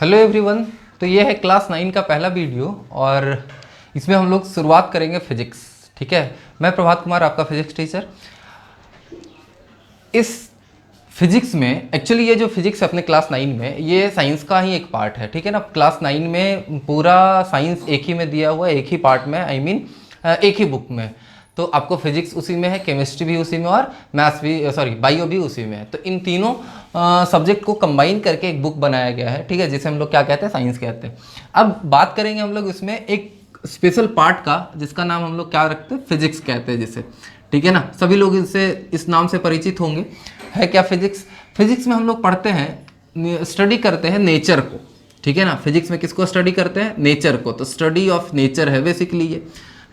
Hello everyone. तो ये है क्लास 9 का पहला वीडियो और इसमें हम लोग शुरुआत करेंगे फिजिक्स। ठीक है, मैं प्रभात कुमार, आपका फिजिक्स टीचर। इस फिजिक्स में एक्चुअली ये जो फिजिक्स है अपने क्लास 9 में, ये साइंस का ही एक पार्ट है। ठीक है ना, क्लास 9 में पूरा साइंस एक ही में दिया हुआ है, एक ही पार्ट में, आई मीन एक ही बुक में। तो आपको फिजिक्स उसी में है, केमिस्ट्री भी उसी में और मैथ्स भी, सॉरी बायो भी उसी में है। तो इन तीनों सब्जेक्ट को कंबाइन करके एक बुक बनाया गया है। ठीक है, जिसे हम लोग क्या कहते हैं, साइंस कहते हैं। अब बात करेंगे हम लोग इसमें एक स्पेशल पार्ट का, जिसका नाम हम लोग क्या रखते हैं, फिजिक्स कहते हैं जिसे। ठीक है ना, सभी लोग इससे इस नाम से परिचित होंगे। है क्या फिजिक्स? फिजिक्स में हम लोग पढ़ते हैं, स्टडी करते हैं नेचर को। ठीक है ना, फिजिक्स में किसको स्टडी करते हैं? नेचर को। तो स्टडी ऑफ नेचर है बेसिकली ये,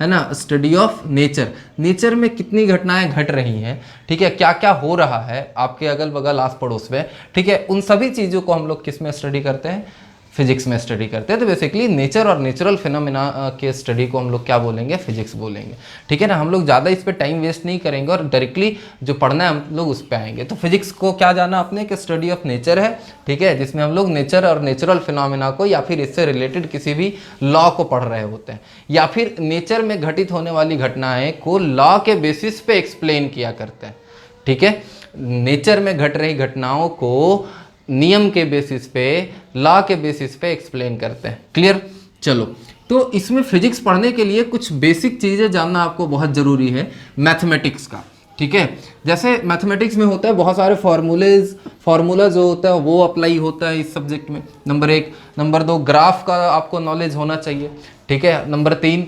है ना, स्टडी ऑफ नेचर। नेचर में कितनी घटनाएं घट रही हैं, ठीक है, क्या क्या हो रहा है आपके अगल बगल आस पड़ोस में, ठीक है, उन सभी चीज़ों को हम लोग किस में स्टडी करते हैं? फिजिक्स में स्टडी करते हैं। तो बेसिकली नेचर और नेचुरल फिनोमिना के स्टडी को हम लोग क्या बोलेंगे? फिजिक्स बोलेंगे। ठीक है ना, हम लोग ज़्यादा इस पर टाइम वेस्ट नहीं करेंगे और डायरेक्टली जो पढ़ना है हम लोग उस पर आएंगे। तो फिजिक्स को क्या जाना आपने कि स्टडी ऑफ नेचर है। ठीक है, जिसमें हम लोग नेचर और नेचुरल फिनोमिना को या फिर इससे रिलेटेड किसी भी लॉ को पढ़ रहे होते हैं, या फिर नेचर में घटित होने वाली घटनाएं को लॉ के बेसिस पे एक्सप्लेन किया करते हैं। ठीक है, नेचर में घट रही घटनाओं को नियम के बेसिस पे, लॉ के बेसिस पे एक्सप्लेन करते हैं। क्लियर? चलो, तो इसमें फिजिक्स पढ़ने के लिए कुछ बेसिक चीज़ें जानना आपको बहुत ज़रूरी है मैथमेटिक्स का। ठीक है, जैसे मैथमेटिक्स में होता है बहुत सारे फार्मूला जो होता है वो अप्लाई होता है इस सब्जेक्ट में, नंबर 1। नंबर 2, ग्राफ का आपको नॉलेज होना चाहिए। ठीक है, नंबर 3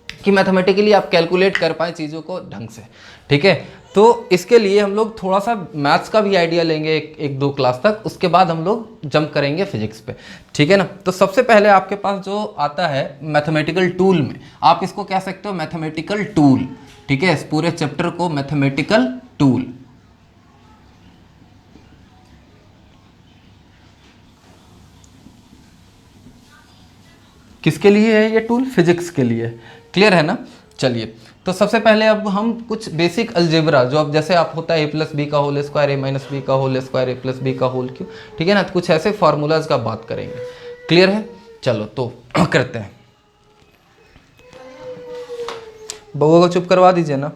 कि मैथमेटिकली आप कैलकुलेट कर पाए चीज़ों को ढंग से। ठीक है, तो इसके लिए हम लोग थोड़ा सा मैथ्स का भी आइडिया लेंगे एक दो क्लास तक, उसके बाद हम लोग जंप करेंगे फिजिक्स पे। ठीक है ना, तो सबसे पहले आपके पास जो आता है मैथमेटिकल टूल में, आप इसको कह सकते हो मैथमेटिकल टूल। ठीक है, इस पूरे चैप्टर को मैथमेटिकल टूल। किसके लिए है ये टूल? फिजिक्स के लिए। क्लियर है ना? चलिए, तो सबसे पहले अब हम कुछ बेसिक अलजेब्रा, जो अब जैसे आप होता है a+b का होल स्क्वायर, a-b का होल स्क्वायर, a+b का होल क्यूब, ठीक है ना, तो कुछ ऐसे फार्मूलाज का बात करेंगे। क्लियर है? चलो तो करते हैं। बउआ को चुप करवा दीजिए ना।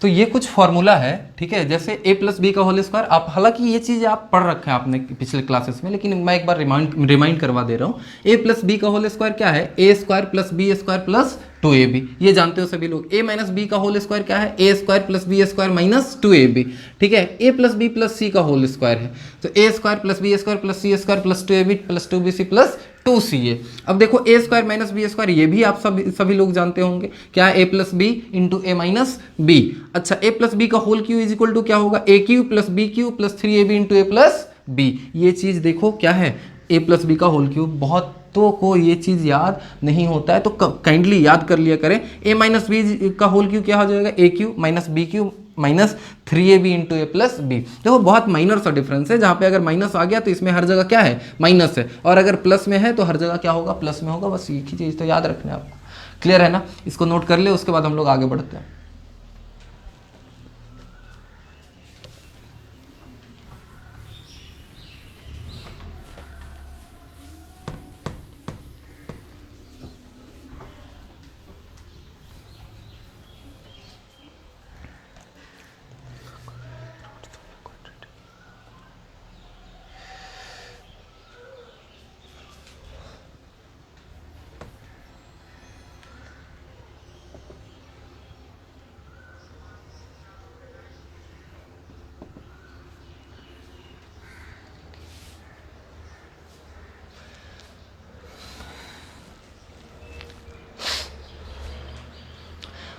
तो ये कुछ फॉर्मूला है, ठीक है, जैसे a प्लस बी का होल स्क्वायर। आप हालांकि ये चीज़ आप पढ़ रखे हैं आपने पिछले क्लासेस में, लेकिन मैं एक बार रिमाइंड करवा दे रहा हूँ। a प्लस बी का होल स्क्वायर क्या है? a square plus B square plus 2ab, ये जानते हो सभी लोग। a माइनस बी का होल स्क्वायर क्या है? a square plus B square minus 2ab, ठीक है। a प्लस बी प्लस सी का होल स्क्वायर है, तो a square plus B square plus C square plus 2ab plus 2bc plus 2ca। अब देखो a square minus B square, ये भी आप सभी लोग जानते होंगे, क्या है? a plus B into A minus B. अच्छा, a प्लस बी का whole cube is equal to क्या होगा? a cube plus B cube plus 3ab into A plus B. ये चीज़ देखो क्या है? a प्लस बी का होल क्यूब। बहुतों को ये चीज़ याद नहीं होता है, तो काइंडली याद कर लिया करें। a माइनस बी का होल क्यू क्या हो जाएगा? a cube minus B cube minus 3ab into A plus B. देखो बहुत माइनर सा डिफरेंस है, जहाँ पे अगर माइनस आ गया तो इसमें हर जगह क्या है? माइनस है, और अगर प्लस में है तो हर जगह क्या होगा? प्लस में होगा। बस एक ही चीज़ तो याद रखना है आपको। क्लियर है ना? इसको नोट कर ले, उसके बाद हम लोग आगे बढ़ते हैं।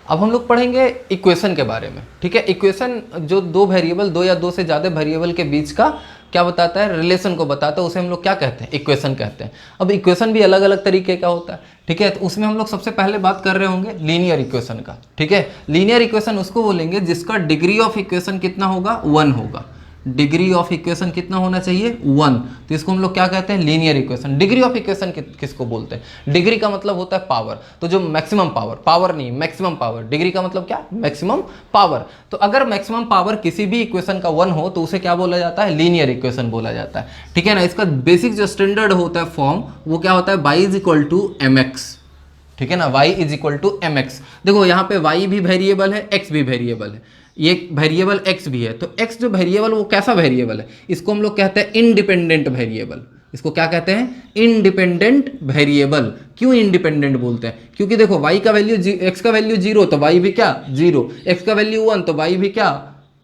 अब हम लोग पढ़ेंगे इक्वेशन के बारे में, ठीक है। इक्वेशन जो दो वेरिएबल, दो या दो से ज़्यादा वेरिएबल के बीच का क्या बताता है? रिलेशन को बताता है, उसे हम लोग क्या कहते हैं? इक्वेशन कहते हैं। अब इक्वेशन भी अलग अलग तरीके का होता है, ठीक है। तो उसमें हम लोग सबसे पहले बात कर रहे होंगे लीनियर इक्वेशन का, ठीक है। लीनियर इक्वेशन उसको बोलेंगे जिसका डिग्री ऑफ इक्वेशन कितना होगा? 1 होगा। डिग्री ऑफ इक्वेशन कितना होना चाहिए? 1। तो इसको हम लोग क्या कहते हैं? Linear equation. Degree of equation किसको बोलते हैं? डिग्री का मतलब होता है पावर, तो जो मैक्सिमम पावर, पावर नहीं मैक्सिमम पावर, डिग्री का मतलब क्या? Maximum power. तो अगर मैक्सिमम पावर किसी भी इक्वेशन का 1 हो तो उसे क्या बोला जाता है? लीनियर इक्वेशन बोला जाता है, ठीक है ना। इसका बेसिक जो स्टैंडर्ड होता है फॉर्म, वो क्या होता है? y is equal to mx, ठीक है ना। y is equal to mx। देखो यहाँ पे y भी वेरिएबल है, x भी वेरिएबल है, ये वेरिएबल x भी है। तो x जो वेरिएबल, वो कैसा वेरिएबल है? इसको हम लोग कहते हैं इंडिपेंडेंट वेरिएबल। इसको क्या कहते हैं? Independent variable. क्यों इंडिपेंडेंट बोलते हैं? क्योंकि देखो y का वैल्यू, x का वैल्यू 0 तो y भी क्या? 0। x का वैल्यू 1 तो y भी क्या?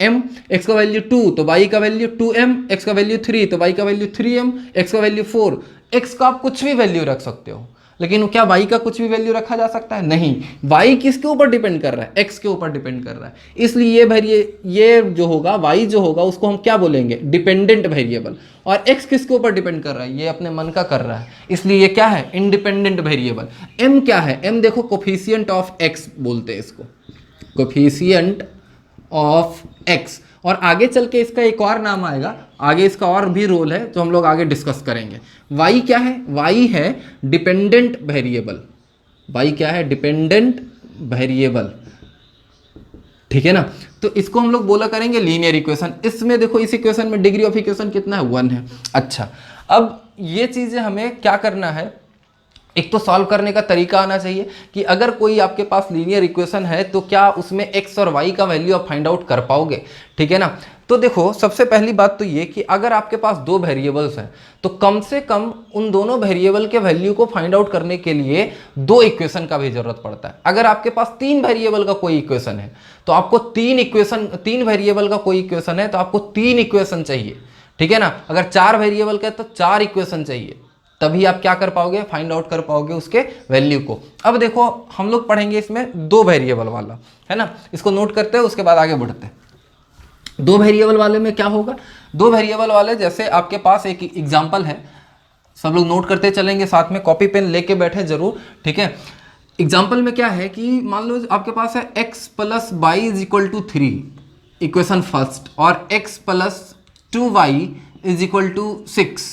m। x का वैल्यू 2 तो y का वैल्यू 2m। x का वैल्यू 3 तो y का वैल्यू 3m। x का वैल्यू 4। x का आप कुछ भी वैल्यू रख सकते हो, लेकिन क्या y का कुछ भी वैल्यू रखा जा सकता है? नहीं। y किसके ऊपर डिपेंड कर रहा है? x के ऊपर डिपेंड कर रहा है। इसलिए ये जो होगा, y जो होगा, उसको हम क्या बोलेंगे? Dependent variable. और x किसके ऊपर डिपेंड कर रहा है? ये अपने मन का कर रहा है, इसलिए ये क्या है? Independent variable. m क्या है? m देखो कोफिशिएंट ऑफ x बोलते हैं इसको, कोफिशिएंट ऑफ x। और आगे चल के इसका एक और नाम आएगा, आगे इसका और भी रोल है जो हम लोग आगे डिस्कस करेंगे। y क्या है? y है डिपेंडेंट वेरिएबल। y क्या है? डिपेंडेंट वेरिएबल, ठीक है ना। तो इसको हम लोग बोला करेंगे लीनियर इक्वेशन। इसमें देखो, इस इक्वेशन में डिग्री ऑफ इक्वेशन कितना है? 1 है। अच्छा, अब ये चीजें हमें क्या करना है? एक तो सॉल्व करने का तरीका आना चाहिए कि अगर कोई आपके पास लीनियर इक्वेशन है तो क्या उसमें x और y का वैल्यू आप फाइंड आउट कर पाओगे, ठीक है ना। तो देखो, सबसे पहली बात तो ये कि अगर आपके पास दो वेरिएबल्स हैं तो कम से कम उन दोनों वेरिएबल के वैल्यू को फाइंड आउट करने के लिए दो इक्वेशन का भी जरूरत पड़ता है। अगर आपके पास 3 वेरिएबल का कोई इक्वेशन है तो आपको 3 वेरिएबल का कोई इक्वेशन है तो आपको 3 इक्वेशन चाहिए, ठीक है ना। अगर 4 वेरिएबल का है तो 4 इक्वेशन चाहिए, तभी आप क्या कर पाओगे? फाइंड आउट कर पाओगे उसके वैल्यू को। अब देखो, हम लोग पढ़ेंगे इसमें 2 वेरिएबल वाला, है ना। इसको नोट करते हैं, उसके बाद आगे बढ़ते हैं। 2 वेरिएबल वाले में क्या होगा? 2 वेरिएबल वाले, जैसे आपके पास एक एग्जांपल है, सब लोग नोट करते चलेंगे, साथ में कॉपी पेन लेके बैठे जरूर, ठीक है। एग्जांपल में क्या है कि मान लो आपके पास है x plus y is equal to 3, equation first, और x plus 2y is equal to 6,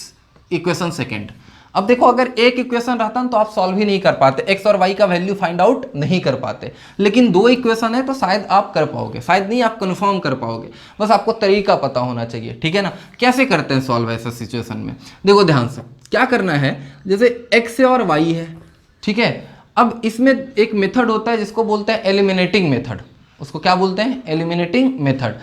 equation second. अब देखो, अगर एक इक्वेशन रहता तो आप सॉल्व ही नहीं कर पाते, x और y का वैल्यू फाइंड आउट नहीं कर पाते। लेकिन 2 इक्वेशन है तो शायद आप कर पाओगे, शायद नहीं, आप कंफर्म कर पाओगे। बस आपको तरीका पता होना चाहिए, ठीक है ना। कैसे करते हैं सॉल्व ऐसा सिचुएशन में? देखो ध्यान से, क्या करना है, जैसे x और y है, ठीक है। अब इसमें एक मेथड होता है जिसको बोलते हैं एलिमिनेटिंग मेथड, उसको क्या बोलते हैं, एलिमिनेटिंग मेथड,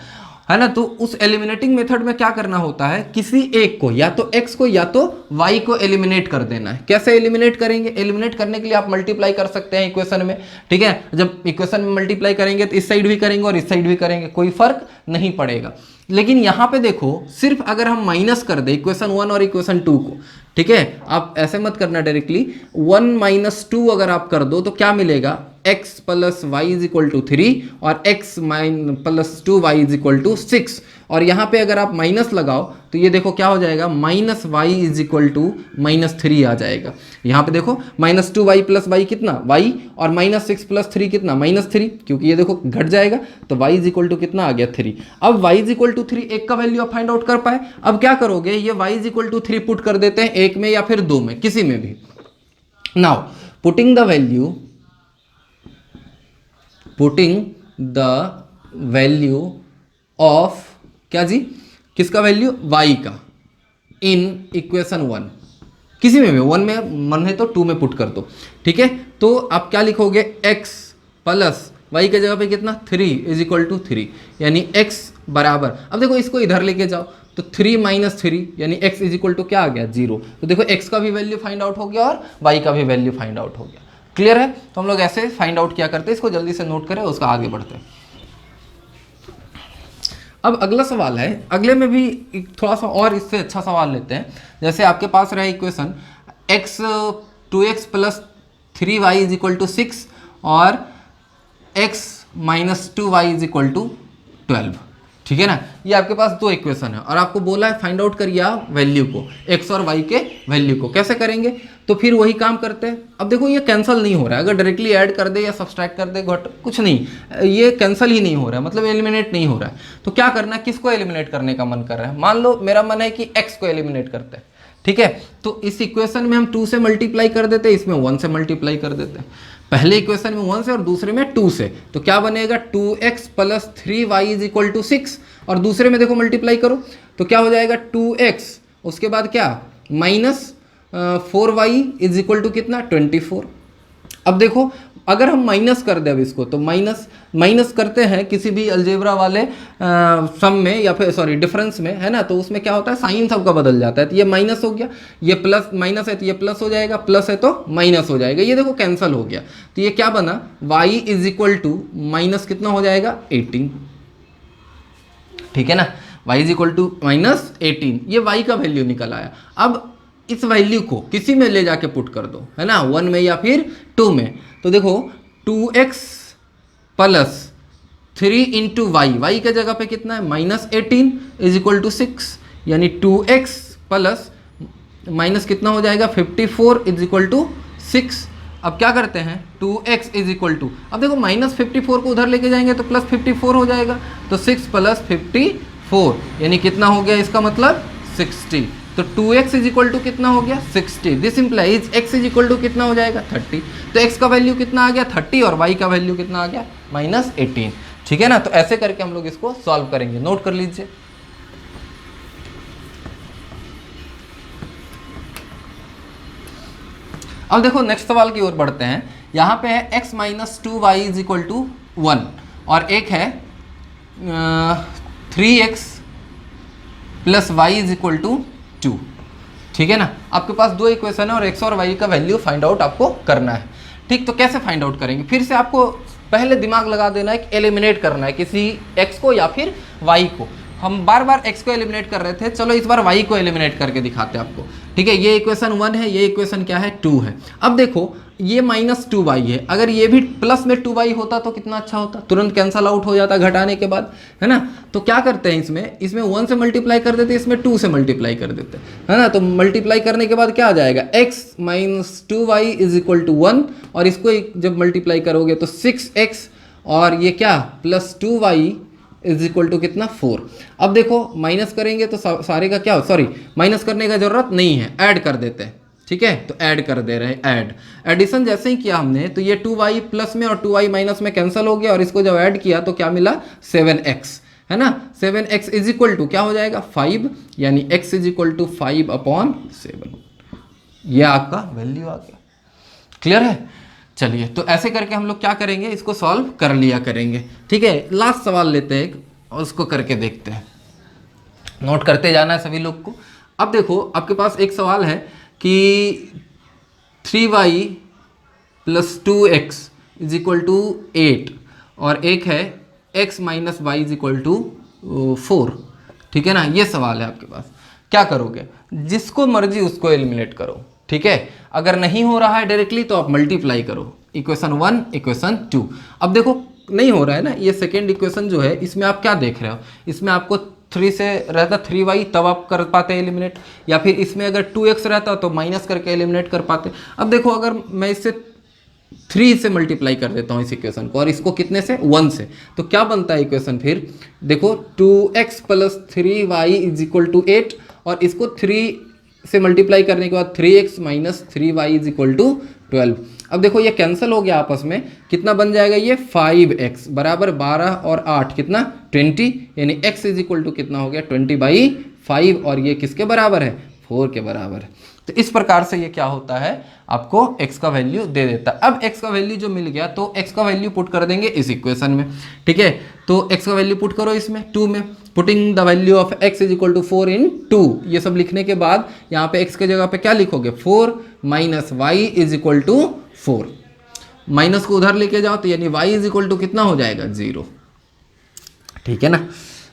है ना। तो उस एलिमिनेटिंग मेथड में क्या करना होता है, किसी एक को, या तो x को या तो y को एलिमिनेट कर देना है। कैसे एलिमिनेट करेंगे, एलिमिनेट करने के लिए आप मल्टीप्लाई कर सकते हैं इक्वेशन में, ठीक है। जब इक्वेशन में मल्टीप्लाई करेंगे तो इस साइड भी करेंगे और इस साइड भी करेंगे, कोई फर्क नहीं पड़ेगा। लेकिन यहां पे देखो, सिर्फ अगर हम माइनस कर दे इक्वेशन 1 और इक्वेशन 2 को, ठीक है, आप ऐसे मत करना डायरेक्टली, 1 - 2 अगर आप कर दो तो क्या मिलेगा, x + y = 3 और x + 2y = 6। और यहाँ पे अगर आप माइनस लगाओ तो ये देखो क्या हो जाएगा, -y = -3 आ जाएगा। यहाँ पे देखो -2y + y कितना, y, और -6 + 3 कितना, -3, क्योंकि ये देखो घट जाएगा तो y = कितना आ गया, 3। अब y = 3, एक का वैल्यू आप फाइंड आउट कर पाए। अब क्या करोगे, ये y = 3 पुट कर देते हैं, एक में या फिर दो में, किसी में भी। Now putting the value of क्या जी, किसका वैल्यू, y का, इन इक्वेशन 1, किसी में भी, 1 में मन है तो 2 में पुट कर दो, ठीक है। तो आप क्या लिखोगे, x + y के जगह पे कितना, 3 = 3, यानी x बराबर, अब देखो इसको इधर लेके जाओ तो 3 - 3 यानी x = क्या आ गया, 0। तो देखो x का भी वैल्यू फाइंड आउट हो गया और y का भी वैल्यू फाइंड आउट हो गया। क्लियर है। तो हम लोग ऐसे फाइंड आउट किया करते हैं, इसको जल्दी से नोट करें, उसका आगे बढ़ते हैं। अब अगला सवाल है, अगले में भी थोड़ा सा और इससे अच्छा सवाल लेते हैं। जैसे आपके पास रहा इक्वेशन x 2x + 3y = 6 और x - 2y = 12, ठीक है ना। ये आपके पास दो इक्वेशन है और आपको बोला है फाइंड आउट करिए आप वैल्यू को, x और y के वैल्यू को। कैसे करेंगे, तो फिर वही काम करते हैं। अब देखो ये कैंसिल नहीं हो रहा है, अगर डायरेक्टली ऐड कर दे या सब्सट्रैक्ट कर दे कुछ नहीं, ये कैंसिल ही नहीं हो रहा है, मतलब एलिमिनेट नहीं हो रहा है। तो क्या करना है, किसको एलिमिनेट करने का मन कर रहा है, मान लो मेरा मन है कि x को एलिमिनेट करते हैं, ठीक है। तो इस इक्वेशन में हम 2 से मल्टीप्लाई कर देते हैं, इसमें 1 से मल्टीप्लाई कर देते हैं। पहले इक्वेशन में 1 से और दूसरे में 2 से, तो क्या बनेगा, 2x + 3y = 6, और दूसरे में देखो मल्टीप्लाई करो तो क्या हो जाएगा, 2x, उसके बाद क्या, -4y = कितना, 24। अब देखो अगर हम माइनस कर दे अब इसको, तो माइनस करते हैं किसी भी अलजेब्रा वाले सम में या फिर सॉरी डिफरेंस में, है ना, तो उसमें क्या होता है, साइन सबका बदल जाता है। तो ये माइनस हो गया, ये प्लस, माइनस है तो ये प्लस हो जाएगा, प्लस है तो माइनस हो जाएगा, ये देखो कैंसिल हो गया। तो ये क्या बना, y = माइनस कितना हो जाएगा, 18, ठीक है ना, y = -18, ये y का वैल्यू निकल आया। अब इस वैल्यू को किसी में ले जाके पुट कर दो, है ना, 1 में या फिर 2 में। तो देखो 2x + 3 × y के जगह पे कितना है, -18 = 6, यानी 2x प्लस माइनस कितना हो जाएगा, 54 = 6। अब क्या करते हैं, 2x = अब देखो -54 को उधर लेके जाएंगे तो +54 हो जाएगा, तो 6 + 54 यानी कितना हो गया, इसका मतलब 60। तो 2x = कितना हो गया, 60। दिस इंप्लाइज x = कितना हो जाएगा, 30। तो x का वैल्यू कितना आ गया, 30, और y का वैल्यू कितना आ गया, -18, ठीक है ना। तो ऐसे करके हम लोग इसको सॉल्व करेंगे, नोट कर लीजिए। अब देखो नेक्स्ट सवाल की ओर बढ़ते हैं। यहाँ पे है x - 2y = 1 और एक है 3x + y = 2, ठीक है ना। आपके पास दो इक्वेशन है और x और y का वैल्यू फाइंड आउट आपको करना है, ठीक। तो कैसे फाइंड आउट करेंगे, फिर से आपको पहले दिमाग लगा देना है कि एलिमिनेट करना है किसी x को या फिर y को। हम बार बार x को एलिमिनेट कर रहे थे, चलो इस बार y को एलिमिनेट करके दिखाते हैं आपको, ठीक है। ये इक्वेशन 1 है, ये इक्वेशन क्या है, 2 है। अब देखो ये -2y है, अगर ये भी प्लस में 2y होता तो कितना अच्छा होता, तुरंत कैंसल आउट हो जाता घटाने के बाद, है ना। तो क्या करते हैं, इसमें 1 से मल्टीप्लाई कर देते, इसमें 2 से मल्टीप्लाई कर देते, है ना। तो मल्टीप्लाई करने के बाद क्या आ जाएगा, x - 2y = 1, और इसको जब मल्टीप्लाई करोगे तो 6x और ये क्या +2y = कितना, 4। अब देखो माइनस करेंगे तो सारे का क्या, सॉरी माइनस करने का जरूरत नहीं है, ऐड कर देते हैं, ठीक है। तो ऐड कर दे रहे हैं, एडिशन जैसे ही किया हमने तो ये 2y प्लस में और 2y माइनस में कैंसिल हो गया, और इसको जब ऐड किया तो क्या मिला, 7x, है ना। 7x = क्या हो जाएगा, 5, यानी x = 5/7, ये आपका वैल्यू आ गया। क्लियर है। चलिए, तो ऐसे करके हम लोग क्या करेंगे, इसको सॉल्व कर लिया करेंगे। ठीक है, लास्ट सवाल लेते हैं एक और उसको करके देखते हैं। नोट करते जाना है सभी लोग को। अब देखो आपके पास एक सवाल है कि 3y plus 2x is equal to 8 और एक है x minus y is equal to 4। ठीक है ना, ये सवाल है आपके पास। क्या करोगे, जिसको मर्जी उसको एलिमिनेट करो। ठीक है, अगर नहीं हो रहा है डायरेक्टली तो आप मल्टीप्लाई करो, इक्वेशन 1 इक्वेशन 2। अब देखो नहीं हो रहा है ना, ये सेकेंड इक्वेशन जो है इसमें आप क्या देख रहे हो, इसमें आपको 3 से रहता 3y तब आप कर पाते एलिमिनेट, या फिर इसमें अगर 2x रहता तो माइनस करके एलिमिनेट कर पाते। अब देखो अगर मैं इससे 3 से मल्टीप्लाई कर देता हूँ इस इक्वेशन को और इसको कितने से 1 से, तो क्या बनता है इक्वेशन फिर देखो 2x plus 3y is equal to 8 और इसको 3 से मल्टीप्लाई करने के बाद 3x minus 3y is equal to 12। अब देखो ये कैंसिल हो गया आपस में, कितना बन जाएगा ये 5x बराबर 12 और 8 कितना 20, यानी x इज इक्वल टू कितना हो गया 20/5 और ये किसके बराबर है 4 के बराबर है। तो इस प्रकार से ये क्या होता है आपको x का वैल्यू दे देता है। अब x का वैल्यू जो मिल गया तो x का वैल्यू पुट कर देंगे इस इक्वेशन में। ठीक है, तो x का वैल्यू पुट करो इसमें 2 में, putting the value of x is equal to 4 in 2। ये सब लिखने के बाद यहाँ पे x के जगह पे क्या लिखोगे 4 minus y is equal to 4, minus को उधर लेके जाओ तो यानी y इज इक्वल टू कितना हो जाएगा 0। ठीक है ना,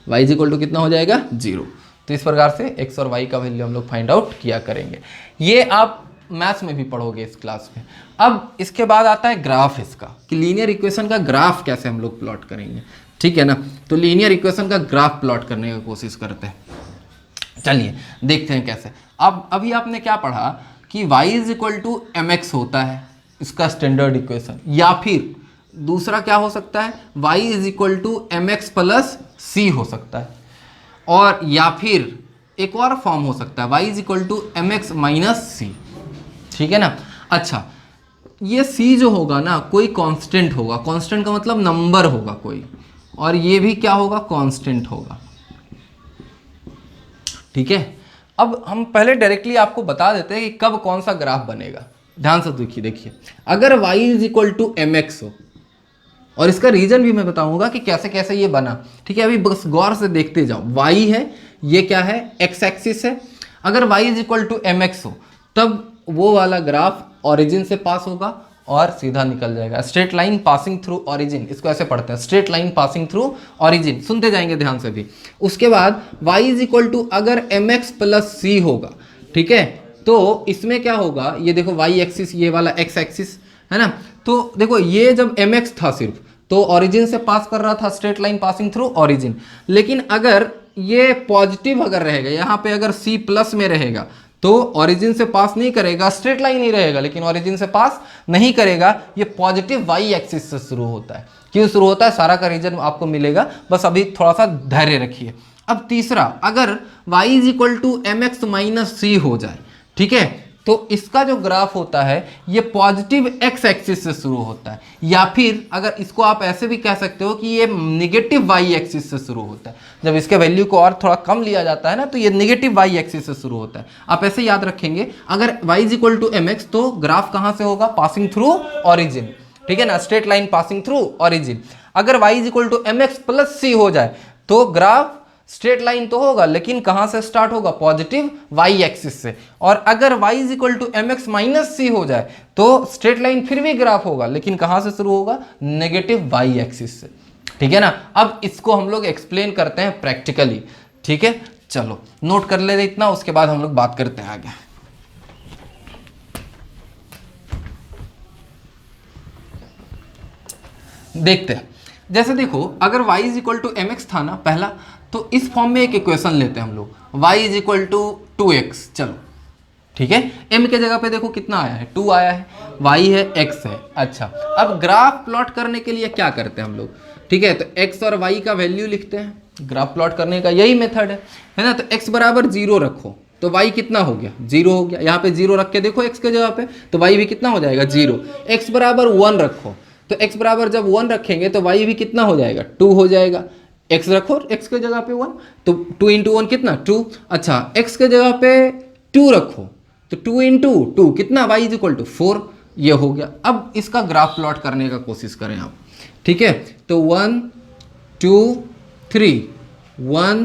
y इज इक्वल टू कितना हो जाएगा 0। तो इस प्रकार से x और y का वैल्यू हम लोग फाइंड आउट किया करेंगे। ये आप मैथ्स में भी पढ़ोगे इस क्लास में। अब इसके बाद आता है ग्राफ इसका, कि लीनियर इक्वेशन का ग्राफ कैसे हम लोग प्लॉट करेंगे। ठीक है ना, तो लीनियर इक्वेशन का ग्राफ प्लॉट करने की कोशिश करते हैं। चलिए देखते हैं कैसे। अब अभी आपने क्या पढ़ा कि y is equal to mx होता है इसका स्टैंडर्ड इक्वेशन, या फिर दूसरा क्या हो सकता है y is equal to mx plus c हो सकता है, और या फिर एक और फॉर्म हो सकता है y is equal to mx minus c। ठीक है ना, अच्छा ये c जो होगा ना कोई कांस्टेंट होगा, कांस्टेंट का मतलब नंबर होगा कोई, और ये भी क्या होगा कांस्टेंट होगा। ठीक है, अब हम पहले डायरेक्टली आपको बता देते हैं कि कब कौन सा ग्राफ बनेगा। ध्यान से देखिए, अगर y is equal to mx हो, और इसका रीजन भी मैं बताऊंगा कि कैसे कैसे ये बना। ठीक है, अभी बस गौर से देखते जाओ। y है, ये क्या है x एक्सिस है। अगर y is equal to mx हो तब वो वाला ग्राफ ओरिजिन से पास होगा और सीधा निकल जाएगा। Straight line passing through origin, इसको ऐसे पढ़ते हैं, straight line passing through origin. सुनते जाएंगे ध्यान से भी। उसके बाद y इज इक्वल टू अगर mx प्लस c होगा, ठीक है, तो इसमें क्या होगा, ये देखो y एक्सिस, ये वाला x एक्सिस है ना, तो देखो ये जब mx था सिर्फ तो ओरिजिन से पास कर रहा था, straight line passing through origin. लेकिन अगर ये पॉजिटिव अगर रहेगा, यहाँ पे अगर c प्लस में रहेगा तो ओरिजिन से पास नहीं करेगा, स्ट्रेट लाइन ही रहेगा लेकिन ओरिजिन से पास नहीं करेगा। ये पॉजिटिव y एक्सिस से शुरू होता है। क्यों शुरू होता है सारा का रीजन आपको मिलेगा, बस अभी थोड़ा सा धैर्य रखिए। अब तीसरा, अगर y is equal to mx minus c हो जाए, ठीक है, तो इसका जो ग्राफ होता है ये पॉजिटिव x एक्सिस से शुरू होता है, या फिर अगर इसको आप ऐसे भी कह सकते हो कि ये निगेटिव y एक्सिस से शुरू होता है। जब इसके वैल्यू को और थोड़ा कम लिया जाता है ना तो ये निगेटिव y एक्सिस से शुरू होता है। आप ऐसे याद रखेंगे, अगर y is equal to mx तो ग्राफ कहाँ से होगा, पासिंग थ्रू ओरिजिन। ठीक है ना, straight line passing through origin. अगर y is equal to mx plus c हो जाए तो ग्राफ स्ट्रेट लाइन तो होगा लेकिन कहां से स्टार्ट होगा, पॉजिटिव y एक्सिस से। और अगर y is equal to mx minus c हो जाए तो स्ट्रेट लाइन फिर भी ग्राफ होगा लेकिन कहां से शुरू होगा, नेगेटिव y एक्सिस से। ठीक है ना, अब इसको हम लोग एक्सप्लेन करते हैं प्रैक्टिकली। ठीक है, चलो नोट कर ले इतना, उसके बाद हम लोग बात करते हैं आगे। देखते हैं, जैसे देखो अगर y is equal to mx था ना पहला, तो इस फॉर्म में एक इक्वेशन लेते हैं हम लोग, y is equal to 2x। चलो ठीक है, m के जगह पे देखो कितना आया है 2 आया है, y है x है। अच्छा, अब ग्राफ प्लॉट करने के लिए क्या करते हैं हम लोग, ठीक है, तो x और y का वैल्यू लिखते हैं। ग्राफ प्लॉट करने का यही मेथड है ना। तो x बराबर 0 रखो तो y कितना हो गया, 0 हो गया। यहाँ पे 0 रख के देखो x के जगह पे तो y भी कितना हो जाएगा 0। x बराबर 1 रखो तो x बराबर जब 1 रखेंगे तो y भी कितना हो जाएगा 2 हो जाएगा। x रखो x के जगह पे 1 तो 2 इंटू 1 कितना 2। अच्छा, x के जगह पे 2 रखो तो 2 इंटू 2 कितना, y इज इक्वल टू 4। ये हो गया। अब इसका ग्राफ प्लॉट करने का कोशिश करें आप, ठीक है। तो 1 2 3, 1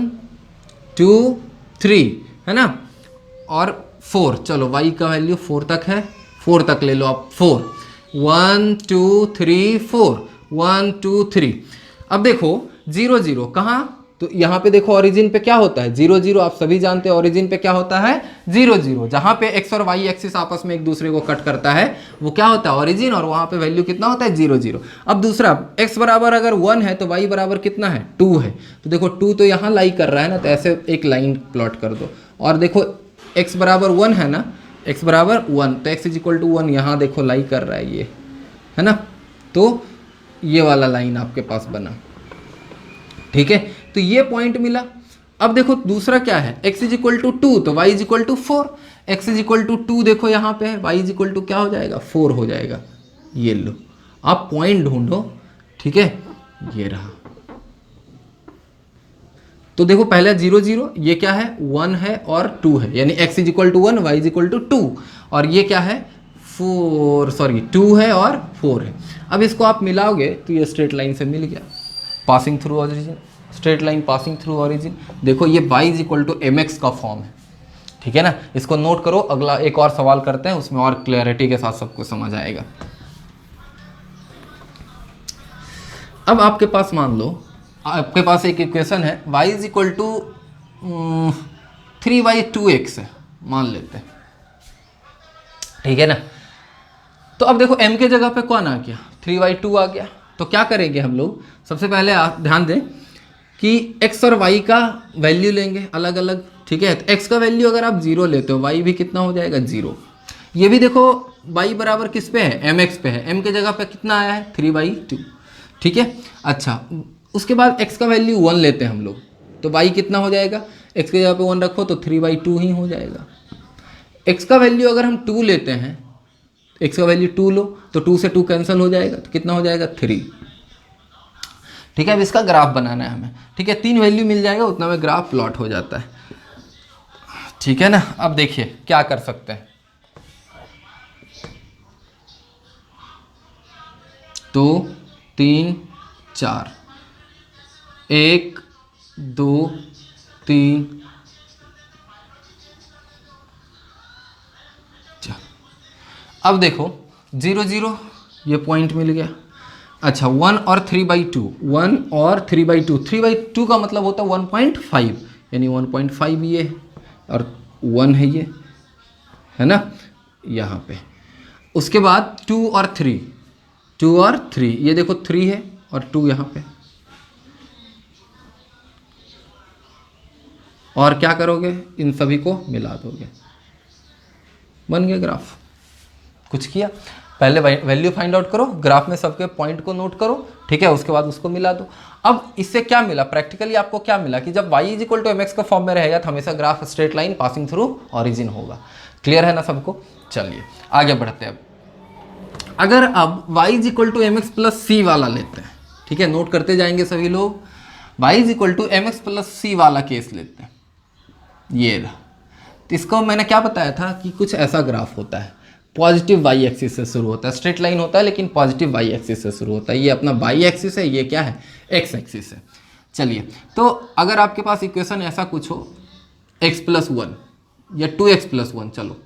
2 3 है ना, और 4, चलो y का वैल्यू 4 तक है, 4 तक ले लो आप, 4 1 2 3 4 1 2 3। अब देखो 0 0 कहाँ, तो यहाँ पे देखो ओरिजिन पे क्या होता है 0 0, आप सभी जानते हैं ओरिजिन पे क्या होता है 0 0, जहाँ पे x और y एक्सिस आपस में एक दूसरे को कट करता है वो क्या होता है ओरिजिन, और वहाँ पे वैल्यू कितना होता है 0 0। अब दूसरा x बराबर अगर 1 है तो y बराबर कितना है 2 है, तो देखो 2 तो यहाँ लाई कर रहा है ना, तो ऐसे एक लाइन प्लॉट कर दो। और देखो x बराबर 1 है ना, x बराबर 1, तो x इज इक्वल टू 1 यहाँ देखो लाई कर रहा है ये, है ना, तो ये वाला लाइन आपके पास बना, ठीक है। तो ये पॉइंट मिला। अब देखो दूसरा क्या है, x इज इक्वल टू 2 तो y is equal to 4, x is equal to 2 देखो यहाँ पे है, y इज इक्वल टू क्या हो जाएगा 4 हो जाएगा। ये लो आप पॉइंट ढूंढो, ठीक है, ये रहा। तो देखो पहले 0 0, ये क्या है 1 है और 2 है, यानी x is equal to 1 y is equal to 2, और ये क्या है 2 है और 4 है। अब इसको आप मिलाओगे तो ये स्ट्रेट लाइन से मिल गया, passing through origin, straight line passing through origin. देखो ये y is equal to mx का फॉर्म है, ठीक है ना, इसको नोट करो। अगला एक और सवाल करते हैं, उसमें और क्लैरिटी के साथ सबको समझ आएगा। अब आपके पास मान लो आपके पास एक इक्वेशन है y is equal to 3y2x है, मान लेते हैं, ठीक है ना। तो अब देखो m के जगह पे कौन आ गया 3y2 आ गया, तो क्या करेंगे हम लोग, सबसे पहले आप ध्यान दें कि x और y का वैल्यू लेंगे अलग अलग, ठीक है। तो x का वैल्यू अगर आप 0 लेते हो y भी कितना हो जाएगा 0। ये भी देखो y बराबर किस पे है mx पे है, m के जगह पे कितना आया है 3/2, ठीक है। अच्छा उसके बाद x का वैल्यू 1 लेते हैं हम लोग, तो y कितना हो जाएगा, x के जगह पे 1 रखो तो 3/2 ही हो जाएगा। x का वैल्यू अगर हम 2 लेते हैं, x का वैल्यू 2 लो तो 2 से 2 कैंसिल हो जाएगा, तो कितना हो जाएगा 3, ठीक है। अब इसका ग्राफ बनाना है हमें, ठीक है, 3 वैल्यू मिल जाएगा उतना में ग्राफ प्लॉट हो जाता है, ठीक है ना। अब देखिए क्या कर सकते हैं, तो 3 4 1 2 3 4। अब देखो 0 0 ये पॉइंट मिल गया। अच्छा 1 और 3/2, 1 और 3/2, 3/2 का मतलब होता है 1.5, यानी 1.5 ये है और 1 है ये, है ना यहाँ पे। उसके बाद 2 और 3, 2 और 3, ये देखो 3 है और 2 यहाँ पे, और क्या करोगे इन सभी को मिला दोगे, बन गया ग्राफ। कुछ किया, पहले वैल्यू फाइंड आउट करो, ग्राफ में सबके पॉइंट को नोट करो, ठीक है, उसके बाद उसको मिला दो। अब इससे क्या मिला, प्रैक्टिकली आपको क्या मिला कि जब y is equal to mx का फॉर्म में रहेगा तो हमेशा graph straight line passing through origin होगा। क्लियर है ना सबको, चलिए आगे बढ़ते हैं। अगर अब y is equal to mx plus c वाला लेते हैं, ठीक है, नोट करते जाएंगे सभी लोग, y is equal to mx plus c वाला केस लेते हैं, ये रहा। तो इसको मैंने क्या बताया था कि कुछ ऐसा ग्राफ होता है, पॉजिटिव वाई एक्सिस से शुरू होता है, स्ट्रेट लाइन होता है लेकिन पॉजिटिव वाई एक्सिस से शुरू होता है। ये अपना वाई एक्सिस है, ये क्या है एक्स एक्सिस है। चलिए तो अगर आपके पास इक्वेशन ऐसा कुछ हो x प्लस 1 या 2x प्लस 1, चलो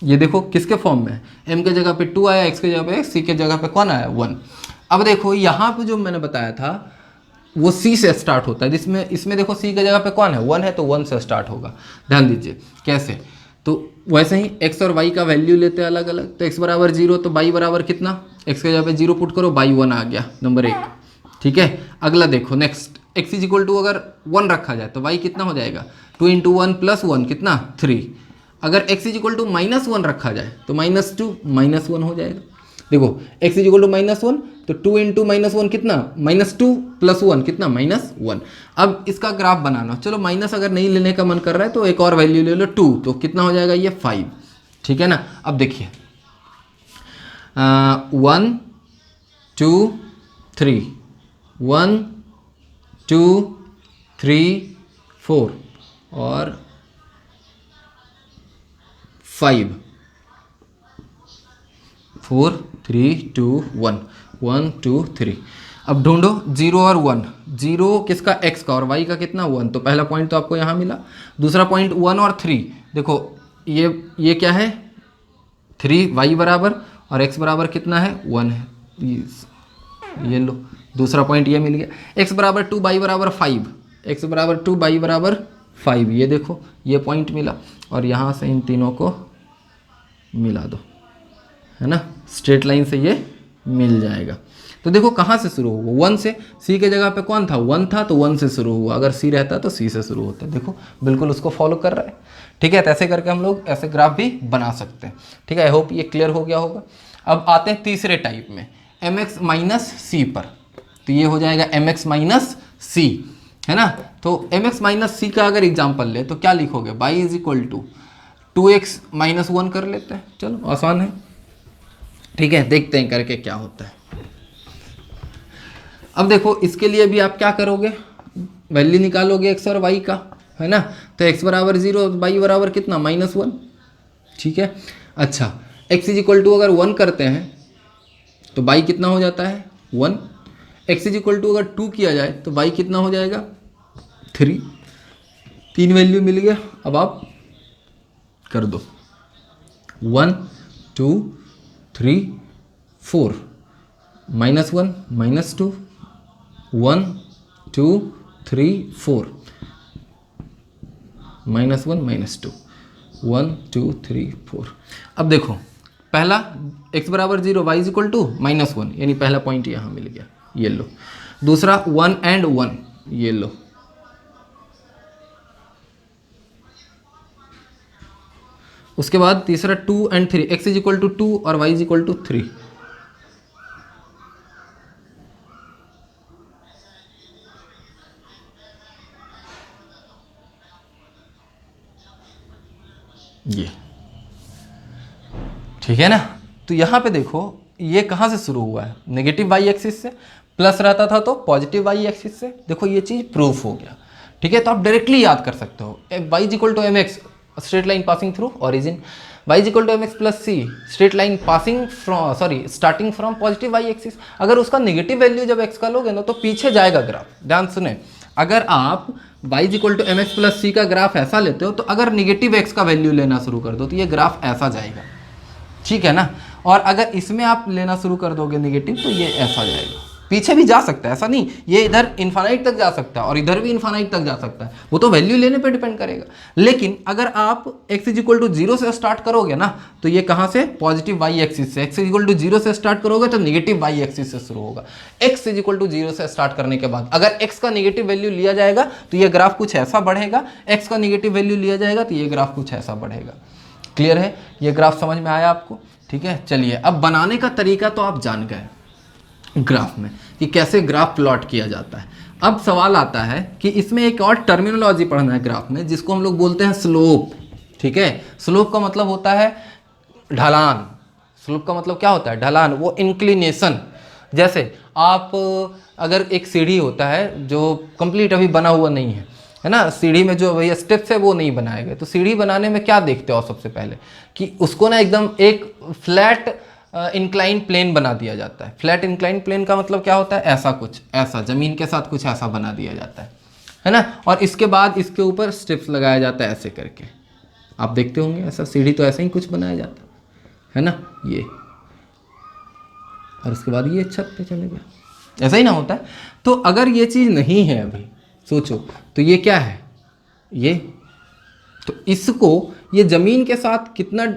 ये देखो किसके फॉर्म में है, m के जगह पे 2 आया, x के जगह पे c के जगह पे कौन आया 1। अब देखो यहाँ पे जो मैंने बताया था वो c से स्टार्ट होता है, जिसमें इसमें देखो c के जगह पे कौन है 1 है, तो 1 से स्टार्ट होगा। ध्यान दीजिए कैसे, तो वैसे ही x और y का वैल्यू लेते हैं अलग अलग, तो x बराबर 0 तो y बराबर कितना, x के जगह पे 0 पुट करो, y 1 आ गया नंबर 1, ठीक है। अगला देखो next, x is equal to अगर 1 रखा जाए तो y कितना हो जाएगा 2 इंटू 1 प्लस 1 कितना 3। अगर x इज इक्वल टू -1 रखा जाए तो -2 -1 हो जाएगा। देखो x इज इक्वल टू -1 तो 2 इंटू -1 कितना -2 प्लस 1 कितना -1। अब इसका ग्राफ बनाना, चलो माइनस अगर नहीं लेने का मन कर रहा है तो एक और वैल्यू ले लो 2, तो कितना हो जाएगा ये 5, ठीक है ना। अब देखिए 1 2 3, 1 2 3 4 और 5, 4 3 2 1 1 2 3। अब ढूंढो 0 और 1, 0 किसका x का और y का कितना 1, तो पहला पॉइंट तो आपको यहाँ मिला। दूसरा पॉइंट 1 और 3, देखो ये क्या है 3 y बराबर और x बराबर कितना है 1 है, ये लो दूसरा पॉइंट ये मिल गया। x बराबर 2 y बराबर 5, x बराबर 2 y बराबर 5, ये देखो ये पॉइंट मिला और यहाँ से इन तीनों को मिला दो, है ना, स्ट्रेट लाइन से ये मिल जाएगा। तो देखो कहाँ से शुरू हुआ 1 से, c के जगह पे कौन था 1 था तो 1 से शुरू हुआ, अगर c रहता तो c से शुरू होता। देखो बिल्कुल उसको फॉलो कर रहा है, ठीक है। तो ऐसे करके हम लोग ऐसे ग्राफ भी बना सकते हैं, ठीक है। आई होप ये क्लियर हो गया होगा। अब आते हैं तीसरे टाइप में mx माइनस सी पर, तो ये हो जाएगा mx माइनस सी, है ना। तो mx माइनस सी का अगर एग्जाम्पल ले तो क्या लिखोगे, y is equal to 2x minus 1 कर लेते हैं, चलो आसान है, ठीक है। देखते हैं करके क्या होता है। अब देखो इसके लिए भी आप क्या करोगे, वैल्यू निकालोगे x और y का, है ना। तो x बराबर 0, y बराबर कितना -1, ठीक है। अच्छा x इज इक्वल टू अगर 1 करते हैं तो y कितना हो जाता है 1, x इज इक्वल टू अगर 2 किया जाए तो y कितना हो जाएगा 3, 3 वैल्यू मिल गया। अब आप कर दो 1 2 3 4 -1 -2 1 2 3 4 -1 -2 1 2 3 4। अब देखो पहला x बराबर 0 y इज इक्वल टू -1, यानी पहला पॉइंट यहाँ मिल गया, ये लो। दूसरा 1 and 1, ये लो। उसके बाद तीसरा 2 and 3, x is equal to 2 और y इज इक्वल टू 3। ये ठीक है ना। तो यहाँ पे देखो ये कहाँ से शुरू हुआ है, नेगेटिव वाई एक्सिस से, प्लस रहता था तो पॉजिटिव वाई एक्सिस से। देखो ये चीज़ प्रूफ हो गया, ठीक है। तो आप डायरेक्टली याद कर सकते हो y is equal to m x, straight line passing through origin, y is equal to m x plus c, straight line passing from starting from positive y axis. अगर उसका नेगेटिव वैल्यू जब x का लोगे ना तो पीछे जाएगा graph. ध्यान सुने, अगर आप y is equal to m x plus सी का ग्राफ ऐसा लेते हो तो अगर नेगेटिव x का वैल्यू लेना शुरू कर दो तो ये ग्राफ ऐसा जाएगा, ठीक है ना। और अगर इसमें आप लेना शुरू कर दोगे नेगेटिव तो ये ऐसा जाएगा। पीछे भी जा सकता है, ऐसा नहीं, ये इधर इन्फानाइट तक जा सकता है और इधर भी इन्फानाइट तक जा सकता है, वो तो वैल्यू लेने पे डिपेंड करेगा। लेकिन अगर आप x इज इक्वल टू 0 से स्टार्ट करोगे ना तो ये कहाँ से, पॉजिटिव वाई एक्सिस से। x इज इक्वल टू 0 से स्टार्ट करोगे तो नेगेटिव वाई एक्सिस से शुरू होगा। x इज इक्वल टू 0 से स्टार्ट करने के बाद अगर x का नेगेटिव वैल्यू लिया जाएगा तो ये ग्राफ कुछ ऐसा बढ़ेगा, x का नेगेटिव वैल्यू लिया जाएगा तो ये ग्राफ कुछ ऐसा बढ़ेगा। क्लियर है, ये ग्राफ समझ में आया आपको, ठीक है। चलिए अब बनाने का तरीका तो आप जान गए ग्राफ में कि कैसे ग्राफ प्लॉट किया जाता है। अब सवाल आता है कि इसमें एक और टर्मिनोलॉजी पढ़ना है ग्राफ में जिसको हम लोग बोलते हैं स्लोप, ठीक है। स्लोप का मतलब होता है ढलान। स्लोप का मतलब क्या होता है, ढलान, वो इंक्लिनेशन। जैसे आप अगर एक सीढ़ी होता है जो कंप्लीट अभी बना हुआ नहीं है ना, सीढ़ी में जो भैया स्टेप्स है वो नहीं बनाए गए, तो सीढ़ी बनाने में क्या देखते हो सबसे पहले कि उसको ना एकदम एक फ्लैट इंक्लाइन प्लेन बना दिया जाता है। फ्लैट इंक्लाइन प्लेन का मतलब क्या होता है, ऐसा कुछ, ऐसा जमीन के साथ कुछ ऐसा बना दिया जाता है ना। और इसके बाद इसके ऊपर स्टेप्स लगाया जाता है ऐसे करके, आप देखते होंगे ऐसा, सीढ़ी तो ऐसा ही कुछ बनाया जाता है ना, ये, और उसके बाद ये छत पे चले गया, ऐसा ही ना होता है। तो अगर ये चीज़ नहीं है अभी, सोचो तो ये क्या है, ये तो इसको ये जमीन के साथ कितना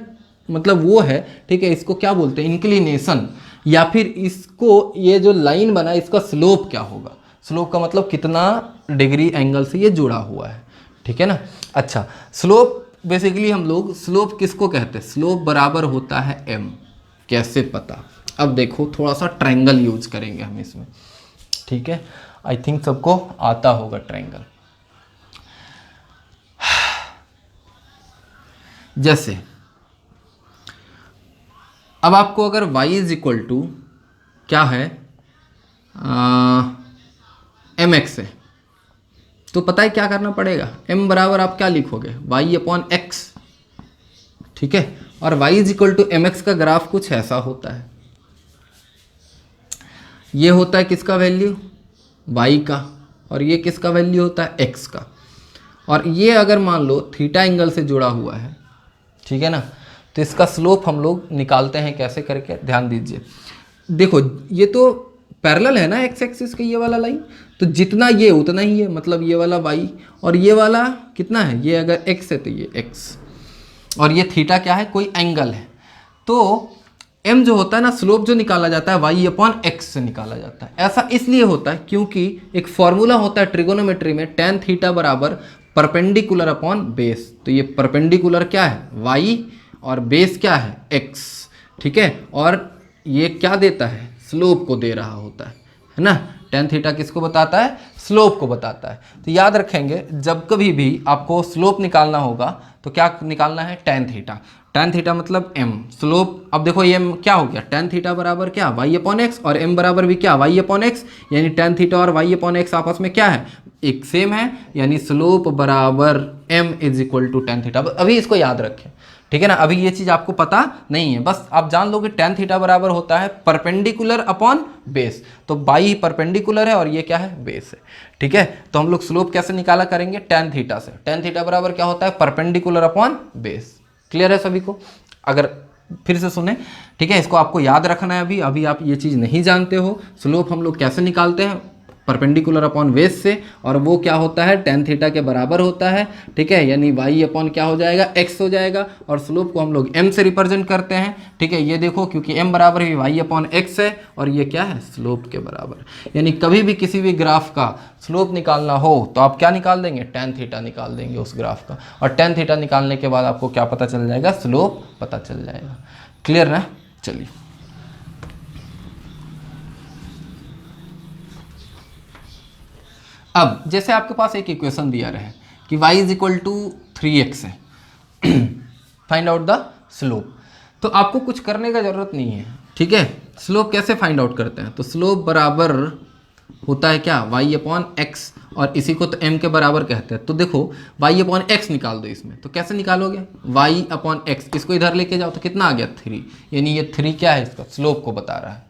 मतलब वो है, ठीक है, इसको क्या बोलते हैं, इंक्लिनेशन, या फिर इसको ये जो लाइन बना है इसका स्लोप क्या होगा। स्लोप का मतलब कितना डिग्री एंगल से ये जुड़ा हुआ है, ठीक है ना। अच्छा, स्लोप बेसिकली हम लोग स्लोप किसको कहते हैं, स्लोप बराबर होता है m। कैसे पता, अब देखो थोड़ा सा ट्रायंगल यूज करेंगे हम इसमें, ठीक है। आई थिंक सबको आता होगा ट्रायंगल। जैसे अब आपको अगर y इज इक्वल टू क्या है mx है तो पता है क्या करना पड़ेगा, m बराबर आप क्या लिखोगे y अपॉन x, ठीक है। और y is equal to m x का ग्राफ कुछ ऐसा होता है। ये होता है किसका वैल्यू, y का, और ये किसका वैल्यू होता है, x का। और ये अगर मान लो थीटा एंगल से जुड़ा हुआ है, ठीक है ना, तो इसका स्लोप हम लोग निकालते हैं कैसे करके, ध्यान दीजिए। देखो ये तो पैरेलल है ना एक्स एक्सिस का ये वाला लाइन, तो जितना ये उतना ही है, मतलब ये वाला y और ये वाला कितना है, ये अगर x है तो ये x, और ये थीटा क्या है, कोई एंगल है। तो m जो होता है ना, स्लोप जो निकाला जाता है y अपॉन x से निकाला जाता है। ऐसा इसलिए होता है क्योंकि एक फॉर्मूला होता है ट्रिगोनोमेट्री में, tan थीटा बराबर परपेंडिकुलर अपॉन बेस। तो ये परपेंडिकुलर क्या है, y, और बेस क्या है, x, ठीक है। और ये क्या देता है, स्लोप को दे रहा होता है ना। tan थीटा किसको बताता है, स्लोप को बताता है। तो याद रखेंगे जब कभी भी आपको स्लोप निकालना होगा तो क्या निकालना है, tan थीटा। tan थीटा मतलब m, स्लोप, अब देखो ये क्या हो गया, tan थीटा बराबर क्या, y अपॉन एक्स, और m बराबर भी क्या, y अपॉन एक्स, यानी tan थीटा और y अपॉन एक्स आपस में क्या है, एक सेम है, यानी स्लोप बराबर m is equal to tan theta. अभी इसको याद रखें, ठीक है ना। अभी ये चीज़ आपको पता नहीं है, बस आप जान लो कि tan थीटा बराबर होता है परपेंडिकुलर अपॉन बेस। तो y परपेंडिकुलर है और ये क्या है, बेस है, ठीक है। तो हम लोग स्लोप कैसे निकाला करेंगे, tan थीटा से। tan थीटा बराबर क्या होता है, परपेंडिकुलर अपॉन बेस। क्लियर है सभी को, अगर फिर से सुने, ठीक है। इसको आपको याद रखना है, अभी आप ये चीज़ नहीं जानते हो। स्लोप हम लोग कैसे निकालते हैं, परपेंडिकुलर अपॉन बेस से, और वो क्या होता है, tan थीटा के बराबर होता है, ठीक है। यानी y अपॉन क्या हो जाएगा, x हो जाएगा, और स्लोप को हम लोग m से रिप्रेजेंट करते हैं, ठीक है। ये देखो क्योंकि m बराबर ही y अपॉन x है, और ये क्या है, स्लोप के बराबर। यानी कभी भी किसी भी ग्राफ का स्लोप निकालना हो तो आप क्या निकाल देंगे, tan थीटा निकाल देंगे उस ग्राफ का, और tan थीटा निकालने के बाद आपको क्या पता चल जाएगा, स्लोप पता चल जाएगा। क्लियर ना, चलिए। अब जैसे आपके पास एक इक्वेशन दिया रहे कि y is equal to 3x है, फाइंड आउट द स्लोप। तो आपको कुछ करने का जरूरत नहीं है, ठीक है। स्लोप कैसे फाइंड आउट करते हैं, तो स्लोप बराबर होता है क्या, y अपॉन एक्स, और इसी को तो m के बराबर कहते हैं। तो देखो y अपॉन एक्स निकाल दो इसमें, तो कैसे निकालोगे, y अपॉन एक्स, इसको इधर लेके जाओ तो कितना आ गया, 3। यानी ये 3 क्या है, इसका स्लोप को बता रहा है।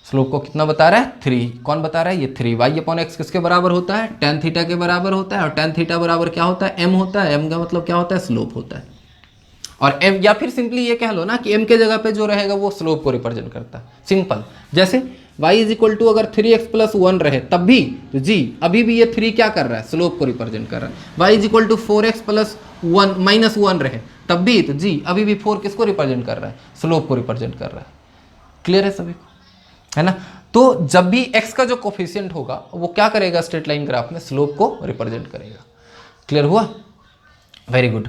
स्लोप को कितना बता रहा है, 3। कौन बता रहा है, ये 3। y अपॉन एक्स किसके बराबर होता है, tan थीटा के बराबर होता है, और tan थीटा बराबर क्या होता है, m होता है। m का मतलब क्या होता है, स्लोप होता है। और m, या फिर सिंपली ये कह लो ना कि m के जगह पे जो रहेगा वो स्लोप को रिप्रेजेंट करता है, सिंपल। जैसे y इज इक्वल टू अगर 3x प्लस 1 रहे तब भी, तो जी अभी भी ये 3 क्या कर रहा है, स्लोप को रिप्रेजेंट कर रहा है। y is equal to 4x plus 1 minus 1 रहे तब भी, तो जी अभी भी 4 किसको रिप्रेजेंट कर रहा है, स्लोप को रिप्रेजेंट कर रहा है। क्लियर है सभी को, है ना। तो जब भी x का जो कोफिशिएंट होगा वो क्या करेगा, स्ट्रेट लाइन ग्राफ में स्लोप को रिप्रेजेंट करेगा। क्लियर हुआ, वेरी गुड।